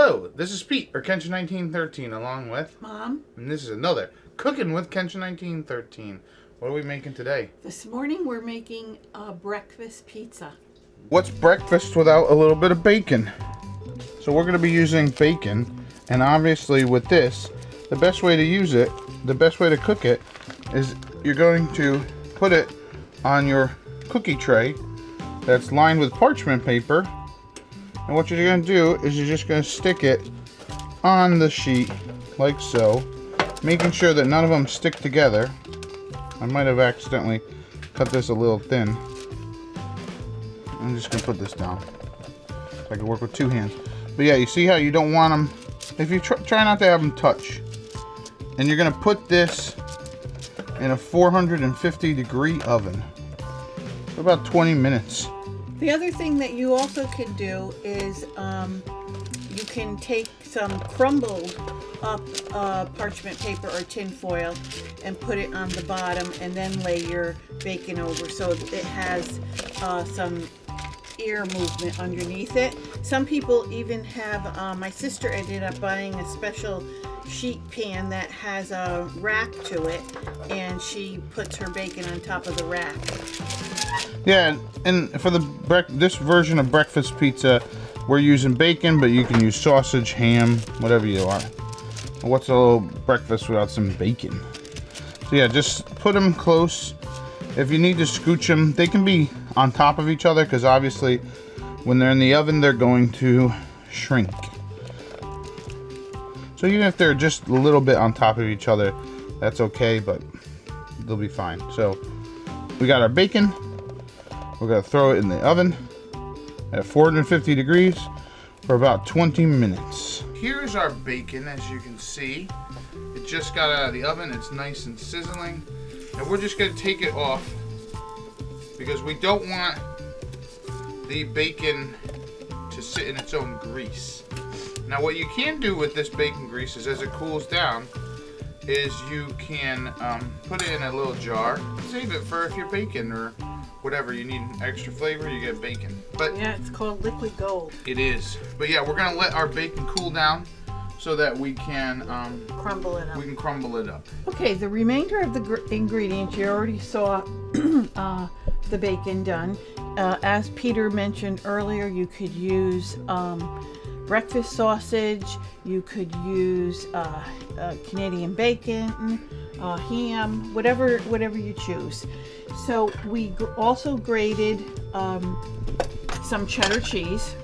Hello, this is Pete, or Kenshin1913, along with Mom. And this is another Cooking with Kenshin1913. What are we making today? This morning we're making a breakfast pizza. What's breakfast without a little bit of bacon? So we're going to be using bacon, and obviously with this, the best way to use it, the best way to cook it, is you're going to put it on your cookie tray that's lined with parchment paper. And what you're going to do is you're just going to stick it on the sheet like so, making sure that none of them stick together. I might have accidentally cut this a little thin. I'm just going to put this down so I can work with two hands. But yeah, you see how you don't want them, if you try not to have them touch. And you're going to put this in a 450-degree oven for about 20 minutes. The other thing that you also can do is you can take some crumbled up parchment paper or tin foil and put it on the bottom and then lay your bacon over so it has some air movement underneath it. Some people even have, my sister ended up buying a special sheet pan that has a rack to it, and she puts her bacon on top of the rack. Yeah, and for this version of breakfast pizza, we're using bacon, but you can use sausage, ham, whatever you want. What's a little breakfast without some bacon? So yeah, just put them close. If you need to scooch them, they can be on top of each other because obviously when they're in the oven, they're going to shrink. So even if they're just a little bit on top of each other, that's okay, but they'll be fine. So we got our bacon. We're going to throw it in the oven at 450 degrees for about 20 minutes. Here's our bacon, as you can see. It just got out of the oven. It's nice and sizzling. And we're just going to take it off because we don't want the bacon to sit in its own grease. Now what you can do with this bacon grease is as it cools down is you can put it in a little jar, save it for if you're baking or whatever, you need extra flavor, you get bacon. But yeah, it's called liquid gold. It is. But yeah, we're gonna let our bacon cool down so that we can crumble it up. We can crumble it up. Okay, the remainder of the ingredients, you already saw the bacon done. As Peter mentioned earlier, you could use breakfast sausage, you could use Canadian bacon, ham, whatever you choose. So we also grated some cheddar cheese,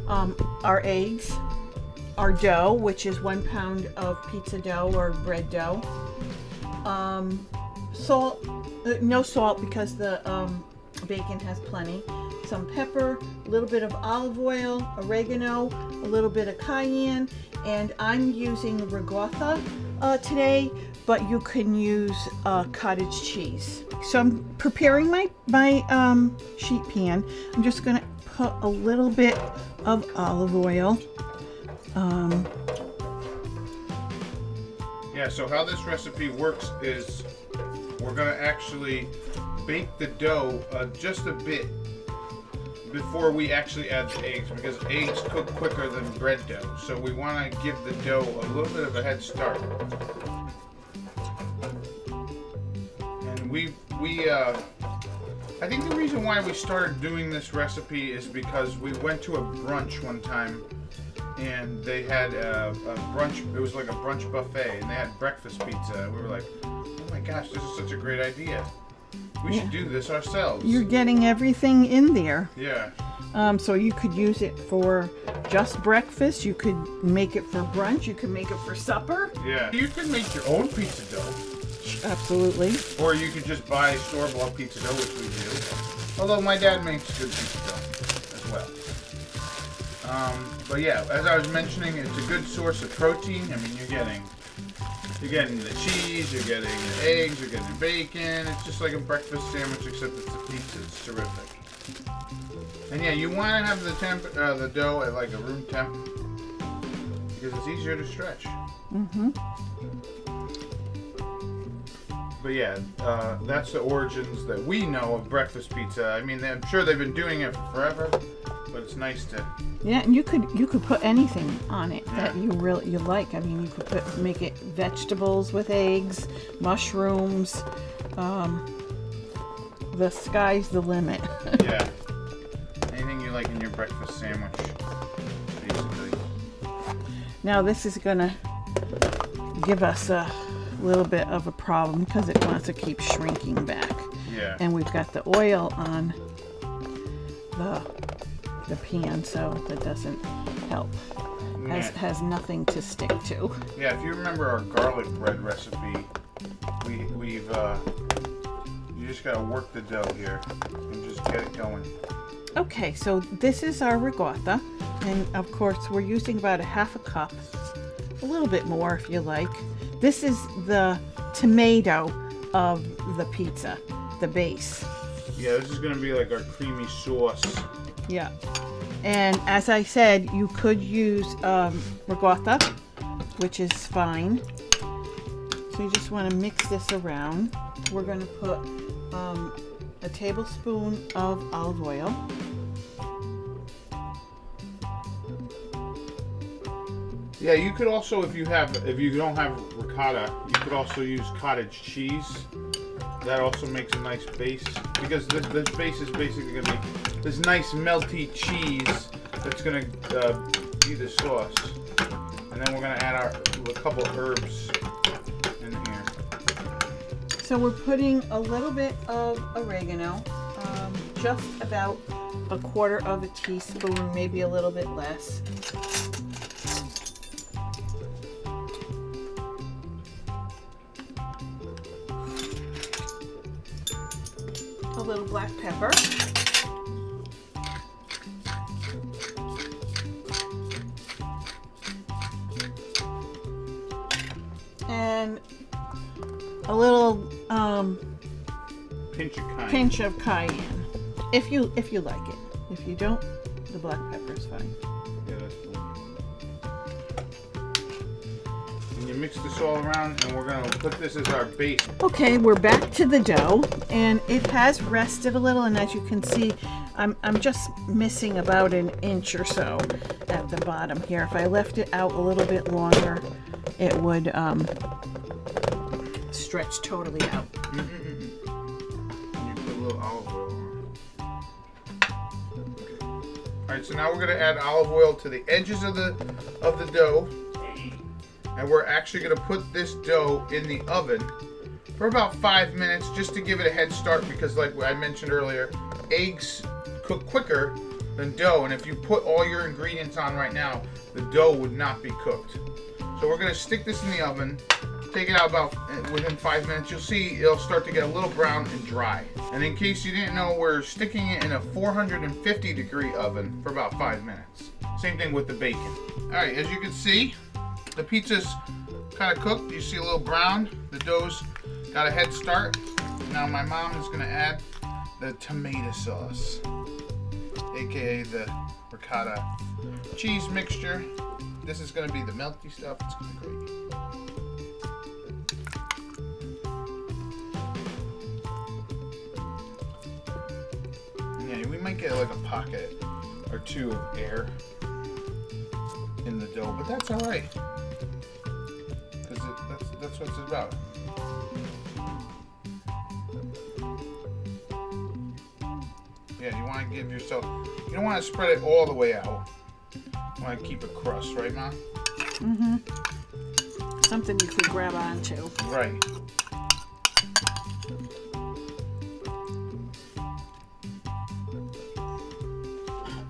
our eggs, our dough, which is 1 pound of pizza dough or bread dough, salt, no salt because the bacon has plenty, some pepper, a little bit of olive oil, oregano, a little bit of cayenne, and I'm using Ricotta today, but you can use cottage cheese. So I'm preparing my sheet pan. I'm just going to put a little bit of olive oil. Yeah, so how this recipe works is we're going to actually bake the dough just a bit before we actually add the eggs, because eggs cook quicker than bread dough. So we want to give the dough a little bit of a head start. And I think the reason why we started doing this recipe is because we went to a brunch one time and they had a brunch, it was like a brunch buffet, and they had breakfast pizza. And we were like, oh my gosh, this is such a great idea. We should do this ourselves. You're getting everything in there. Yeah. So you could use it for just breakfast. You could make it for brunch. You could make it for supper. Yeah. You could make your own pizza dough. Absolutely. Or you could just buy store-bought pizza dough, which we do. Although my dad makes good pizza dough as well. But yeah, as I was mentioning, it's a good source of protein. I mean, you're getting the cheese, you're getting the eggs, you're getting bacon. It's just like a breakfast sandwich, except it's a pizza. It's terrific. And yeah, you want to have the dough at like a room temp because it's easier to stretch. Mm-hmm. But yeah, that's the origins that we know of breakfast pizza. I mean, I'm sure they've been doing it for forever, but it's nice to Yeah, and you could put anything on it that you like. I mean, you could make it vegetables with eggs, mushrooms. The sky's the limit. Yeah. Anything you like in your breakfast sandwich, basically. Now this is gonna give us a little bit of a problem because it wants to keep shrinking back. Yeah. And we've got the oil on the pan, so that doesn't help. Has nothing to stick to. Yeah, if you remember our garlic bread recipe, we've you just gotta work the dough here and just get it going. Okay, so this is our ricotta, and of course we're using about a half a cup, a little bit more if you like. This is the tomato of the pizza, the base. Yeah, this is gonna be like our creamy sauce. Yeah. And as I said, you could use ricotta, which is fine. So you just want to mix this around. We're going to put a tablespoon of olive oil. Yeah, you could also, if you don't have ricotta, you could also use cottage cheese. That also makes a nice base, because this base is basically going to be this nice melty cheese that's going to be the sauce. And then we're going to add a couple herbs in here. So we're putting a little bit of oregano, just about a quarter of a teaspoon, maybe a little bit less. A little black pepper. And a little pinch of cayenne. If you like it. If you don't, the black pepper is fine. Yeah, that's cool. And you mix this all around, and we're gonna put this as our base. Okay, we're back to the dough, and it has rested a little, and as you can see, I'm just missing about an inch or so at the bottom here. If I left it out a little bit longer, it would stretch totally out. And you put a little olive oil on. Okay. All right, so now we're gonna add olive oil to the edges of the dough, and we're actually gonna put this dough in the oven for about 5 minutes, just to give it a head start, because like I mentioned earlier, eggs cook quicker than dough, and if you put all your ingredients on right now, the dough would not be cooked. So we're gonna stick this in the oven, take it out about within 5 minutes. You'll see it'll start to get a little brown and dry. And in case you didn't know, we're sticking it in a 450 degree oven for about 5 minutes. Same thing with the bacon. All right, as you can see, the pizza's kind of cooked. You see a little brown. The dough's got a head start. Now my mom is gonna add the tomato sauce, aka the ricotta cheese mixture. This is gonna be the melty stuff. It's gonna be great. Yeah, we might get like a pocket or two of air in the dough, but that's all right, because that's what it's about. Yeah, you want to give yourself, you don't want to spread it all the way out. You want to keep a crust, right, Mom? Mm-hmm. Something you could grab onto. Right.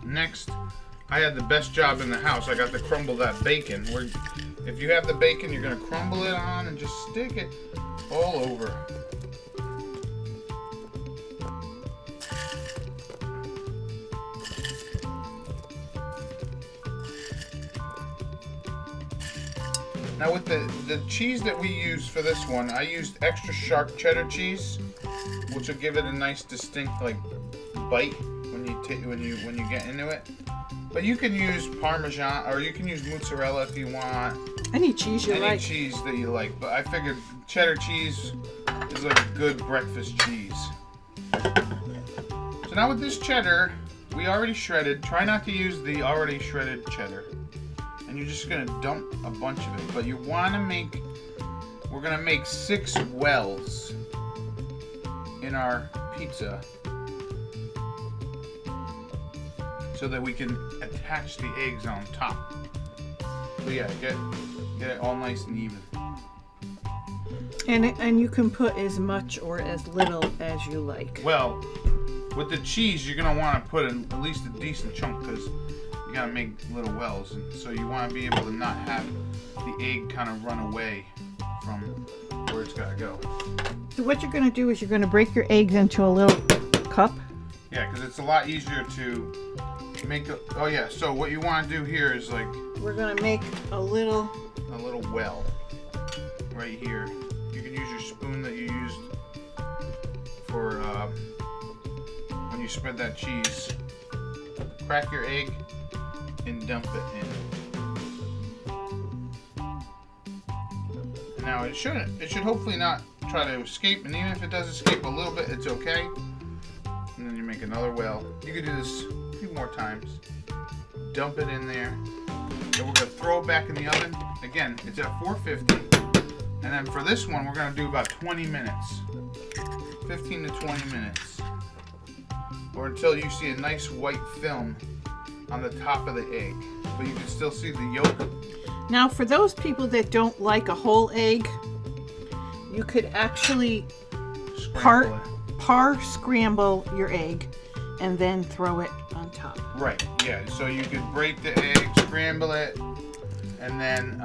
Next, I had the best job in the house. I got to crumble that bacon. If you have the bacon, you're going to crumble it on and just stick it all over. Now with the cheese that we use for this one, I used extra sharp cheddar cheese, which will give it a nice distinct like bite when you get into it. But you can use Parmesan, or you can use mozzarella if you want. Any cheese you like. Any cheese that you like. But I figured cheddar cheese is like a good breakfast cheese. So now with this cheddar, we already shredded. Try not to use the already shredded cheddar. And you're just gonna dump a bunch of it. But you wanna make, we're gonna make 6 wells in our pizza so that we can attach the eggs on top. So yeah, get it all nice and even. And you can put as much or as little as you like. Well, with the cheese, you're gonna want to put in at least a decent chunk because you gotta make little wells, and so you want to be able to not have the egg kind of run away from where it's gotta go. So what you're gonna do is you're gonna break your eggs into a little cup. Yeah, because it's a lot easier to make. Oh yeah. So what you want to do here is like We're gonna make a little well right here. You can use your spoon that you used for when you spread that cheese. Crack your egg and dump it in. Now it should hopefully not try to escape, and even if it does escape a little bit, it's okay. And then you make another well. You can do this a few more times. Dump it in there. Then we're gonna throw it back in the oven. Again, it's at 450. And then for this one, we're gonna do about 20 minutes. 15 to 20 minutes. Or until you see a nice white film on the top of the egg. But you can still see the yolk. Now, for those people that don't like a whole egg, you could actually scramble your egg and then throw it on top. Right, yeah. So you could break the egg, scramble it, and then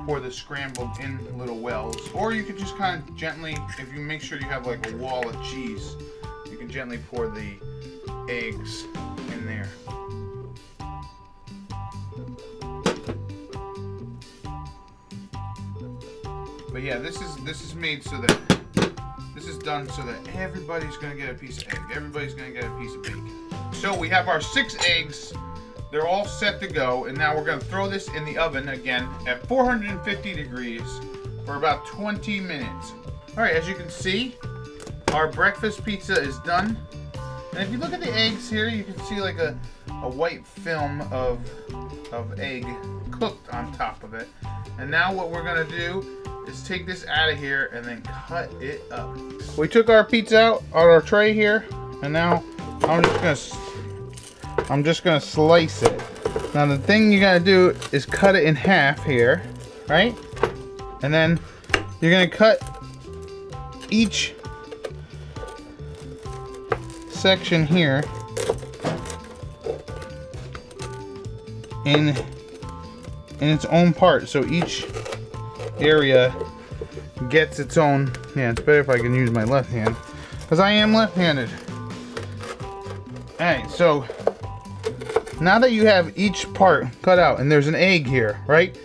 pour the scrambled in little wells. Or you could just kind of gently, if you make sure you have like a wall of cheese, you can gently pour the eggs in there. But yeah, this is made so that this is done so that everybody's gonna get a piece of egg. Everybody's gonna get a piece of bacon. So we have our 6 eggs. They're all set to go, and now we're gonna throw this in the oven again at 450 degrees for about 20 minutes. All right, as you can see, our breakfast pizza is done. And if you look at the eggs here, you can see like a white film of egg cooked on top of it. And now what we're gonna do is take this out of here and then cut it up. We took our pizza out on our tray here, and now I'm just gonna slice it. Now the thing you gotta do is cut it in half here, right? And then you're gonna cut each section here in its own part, so each area gets its own. Yeah, it's better if I can use my left hand because I am left-handed. Alright, so now that you have each part cut out, and there's an egg here, right?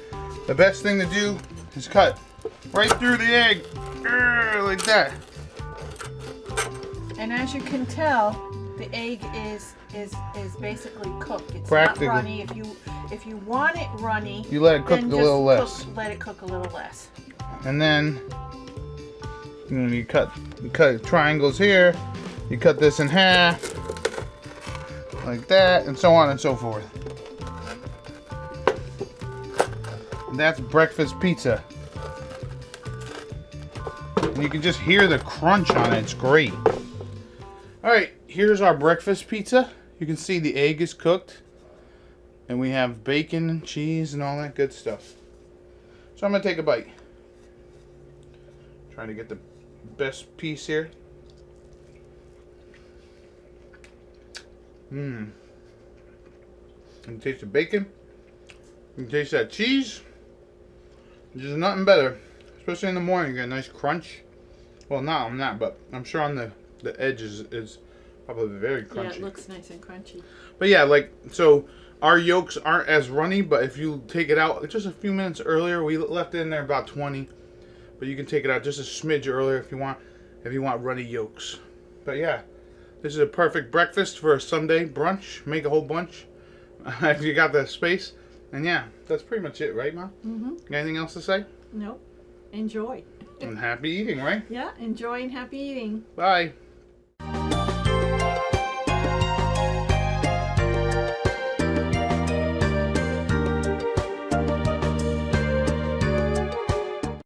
The best thing to do is cut right through the egg, like that. And as you can tell, the egg is basically cooked. It's Practically. not runny. If you want it runny, You let it cook a then little less. let it cook a little less. And then you cut triangles here. You cut this in half, like that, and so on and so forth. And that's breakfast pizza. And you can just hear the crunch on it. It's great. All right, here's our breakfast pizza. You can see the egg is cooked. And we have bacon and cheese and all that good stuff. So I'm going to take a bite. Trying to get the best piece here. You can taste the bacon. You can taste that cheese. There's nothing better. Especially in the morning, you get a nice crunch. Well, no, I'm not, but I'm sure on the edge is probably very crunchy. Yeah, it looks nice and crunchy. But yeah, like, so our yolks aren't as runny, but if you take it out just a few minutes earlier, we left it in there about 20. But you can take it out just a smidge earlier if you want runny yolks. But yeah, this is a perfect breakfast for a Sunday brunch. Make a whole bunch if you got the space. And yeah, that's pretty much it, right, Mom? Mm-hmm. Anything else to say? Nope. Enjoy. And happy eating, right? Yeah, enjoy and happy eating. Bye.